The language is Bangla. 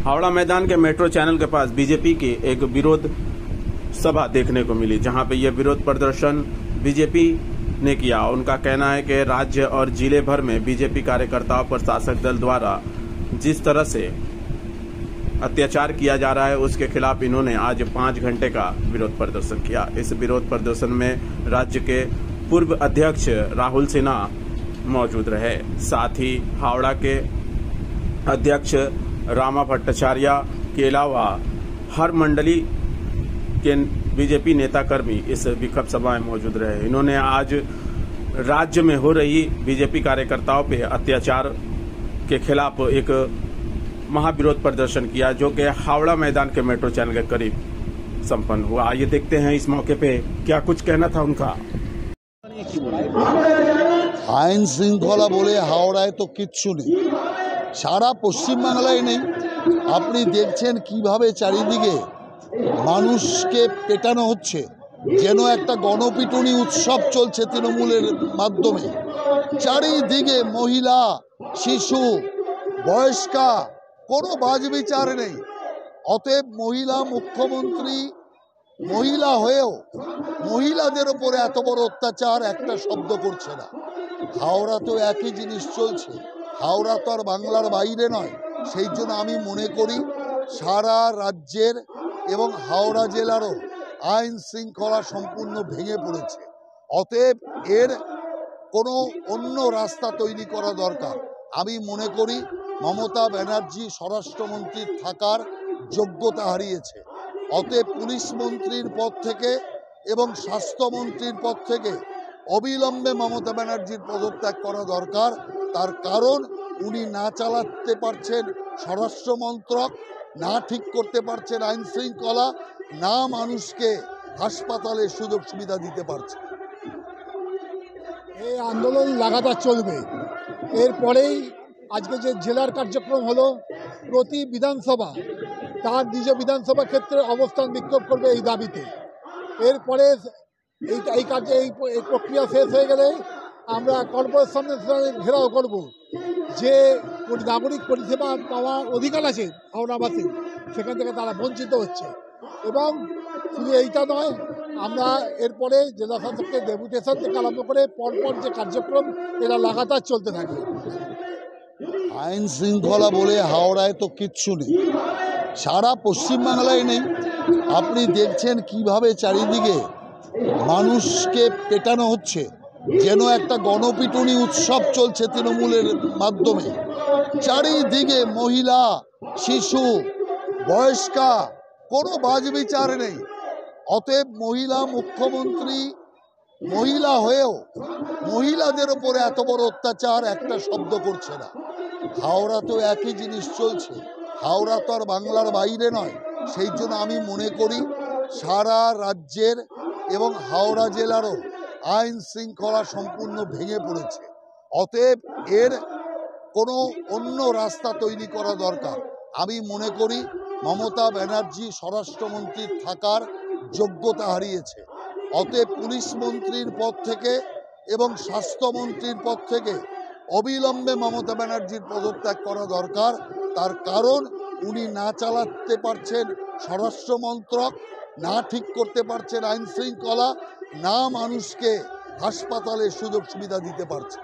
हावड़ा मैदान के मेट्रो चैनल के पास बीजेपी की एक विरोध सभा देखने को मिली, जहां पे यह विरोध प्रदर्शन बीजेपी ने किया। उनका कहना है कि राज्य और जिले भर में बीजेपी कार्यकर्ताओं पर शासक दल द्वारा जिस तरह से अत्याचार किया जा रहा है, उसके खिलाफ इन्होंने आज 5 घंटे का विरोध प्रदर्शन किया। इस विरोध प्रदर्शन में राज्य के पूर्व अध्यक्ष राहुल सिन्हा मौजूद रहे, साथ ही हावड़ा के अध्यक्ष रामा भट्टाचार्य के अलावा हर मंडली के बीजेपी नेता कर्मी इस विक्षोभ सभा में मौजूद रहे। इन्होंने आज राज्य में हो रही बीजेपी कार्यकर्ताओं पे अत्याचार के खिलाफ एक महाविरोध प्रदर्शन किया, जो कि हावड़ा मैदान के मेट्रो चैनल के करीब संपन्न हुआ। आइए देखते हैं इस मौके पे क्या कुछ कहना था उनका। আইন শৃঙ্খলা বলে হাওড়ায় তো কিচ্ছু নেই, সারা পশ্চিমবাংলায় নেই। আপনি দেখছেন কিভাবে চারিদিকে মানুষকে পেটানো হচ্ছে, যেন একটা গণপিটুনি উৎসব চলছে তৃণমূলের মাধ্যমে। চারিদিকে মহিলা, শিশু, বয়স্কা, কোনো বাছবিচার নেই। অতএব মহিলা মুখ্যমন্ত্রী মহিলা হয়েও মহিলাদের ওপরে এত বড় অত্যাচার একটা শব্দ করছে না। হাওড়াতেও একই জিনিস চলছে, হাওড়া তো আর বাংলার বাইরে নয়। সেই জন্য আমি মনে করি সারা রাজ্যের এবং হাওড়া জেলারও আইন শৃঙ্খলা সম্পূর্ণ ভেঙে পড়েছে। অতএব এর কোনো অন্য রাস্তা তৈরি করা দরকার। আমি মনে করি মমতা ব্যানার্জি স্বরাষ্ট্রমন্ত্রীর থাকার যোগ্যতা হারিয়েছে। অতএব পুলিশ মন্ত্রীর পদ থেকে এবং স্বাস্থ্যমন্ত্রীর পদ থেকে অবিলম্বে মমতা ব্যানার্জির পদত্যাগ করা দরকার। তার কারণ উনি না চালাতে পারছেন স্বরাষ্ট্র মন্ত্রক, না ঠিক করতে পারছেন আইন শৃঙ্খলা, না মানুষকে হাসপাতালে সুযোগ সুবিধা দিতে পারছে। এই আন্দোলন লাগাতার চলবে। এরপরেই আজকে যে জেলার কার্যক্রম হলো, প্রতি বিধানসভা তার নিজ বিধানসভা ক্ষেত্রে অবস্থান বিক্ষোভ করবে এই দাবিতে। এরপরে এই প্রক্রিয়া শেষ হয়ে গেলে আমরা কর্পোরেশনের সামনে ঘেরাও করব। যে নাগরিক পরিষেবা পাওয়ার অধিকার আছে হাওড়াবাসী, সেখান থেকে তারা বঞ্চিত হচ্ছে। এবং শুধু এইটা নয়, আমরা এরপরে জেলা শাসককে ডেপুটেশন থেকে আরম্ভ করে পরপর যে কার্যক্রম এরা লাগাতার চলতে থাকে। আইন শৃঙ্খলা বলে হাওড়ায় তো কিচ্ছু নেই, সারা পশ্চিমবাংলায় নেই। আপনি দেখছেন কিভাবে চারিদিকে মানুষকে পেটানো হচ্ছে, যেন একটা গণপিটুনি উৎসব চলছে তৃণমূলের মাধ্যমে। চারিদিকে মহিলা, শিশু, বয়স্কা, কোনো বাছবিচার নেই। অতএব মহিলা মুখ্যমন্ত্রী মহিলা হয়েও মহিলাদের ওপরে এত বড় অত্যাচার একটা শব্দ করছে না। হাওড়াতেও একই জিনিস চলছে, হাওড়া তো আর বাংলার বাইরে নয়। সেই জন্য আমি মনে করি সারা রাজ্যের এবং হাওড়া জেলারও আইন শৃঙ্খলা সম্পূর্ণ ভেঙে পড়েছে। অতএব এর কোনো অন্য রাস্তা তৈরি করা দরকার। আমি মনে করি মমতা ব্যানার্জি স্বরাষ্ট্রমন্ত্রীর থাকার যোগ্যতা হারিয়েছে। অতএব পুলিশ মন্ত্রীর পদ থেকে এবং স্বাস্থ্যমন্ত্রীর পদ থেকে অবিলম্বে মমতা ব্যানার্জির পদত্যাগ করা দরকার। তার কারণ উনি না চালাতে পারছেন স্বরাষ্ট্র মন্ত্রক, না ঠিক করতে পারছেন আইন শৃঙ্খলা, না মানুষকে হাসপাতালে সুযোগ সুবিধা দিতে পারছে।